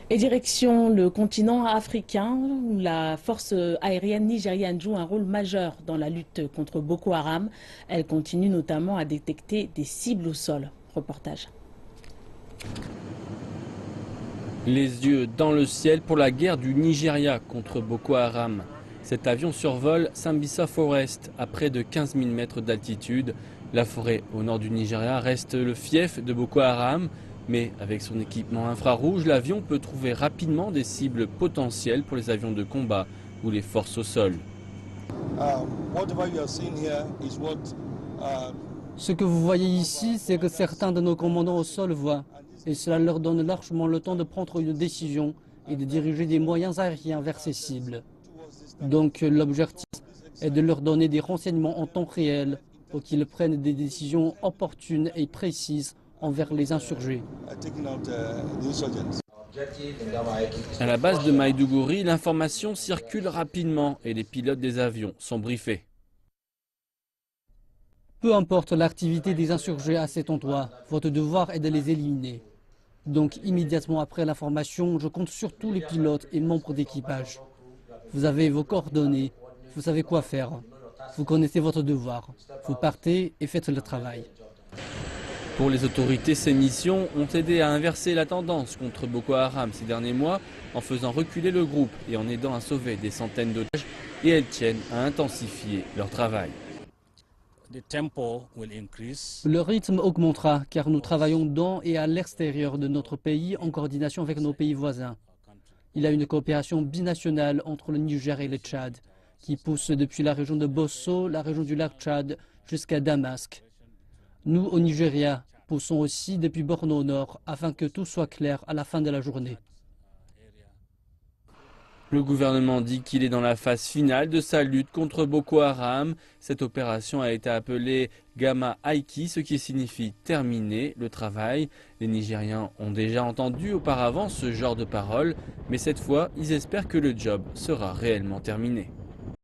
Et direction le continent africain, où la force aérienne nigériane joue un rôle majeur dans la lutte contre Boko Haram. Elle continue notamment à détecter des cibles au sol. Reportage. Les yeux dans le ciel pour la guerre du Nigeria contre Boko Haram. Cet avion survole Sambisa Forest à près de 15 000 mètres d'altitude. La forêt au nord du Nigeria reste le fief de Boko Haram. Mais avec son équipement infrarouge, l'avion peut trouver rapidement des cibles potentielles pour les avions de combat ou les forces au sol. Ce que vous voyez ici, c'est que certains de nos commandants au sol voient. Et cela leur donne largement le temps de prendre une décision et de diriger des moyens aériens vers ces cibles. Donc l'objectif est de leur donner des renseignements en temps réel pour qu'ils prennent des décisions opportunes et précises envers les insurgés. À la base de Maïdougouri, l'information circule rapidement et les pilotes des avions sont briefés. Peu importe l'activité des insurgés à cet endroit, votre devoir est de les éliminer. Donc immédiatement après l'information, je compte sur tous les pilotes et membres d'équipage. Vous avez vos coordonnées, vous savez quoi faire. Vous connaissez votre devoir. Vous partez et faites le travail. Pour les autorités, ces missions ont aidé à inverser la tendance contre Boko Haram ces derniers mois en faisant reculer le groupe et en aidant à sauver des centaines d'otages, et elles tiennent à intensifier leur travail. Le rythme augmentera car nous travaillons dans et à l'extérieur de notre pays en coordination avec nos pays voisins. Il y a une coopération binationale entre le Niger et le Tchad qui pousse depuis la région de Bosso, la région du lac Tchad, jusqu'à Damasque. Nous, au Nigeria, poussons aussi depuis Borno au nord afin que tout soit clair à la fin de la journée. Le gouvernement dit qu'il est dans la phase finale de sa lutte contre Boko Haram. Cette opération a été appelée Gama Aiki, ce qui signifie terminer le travail. Les Nigériens ont déjà entendu auparavant ce genre de paroles, mais cette fois, ils espèrent que le job sera réellement terminé.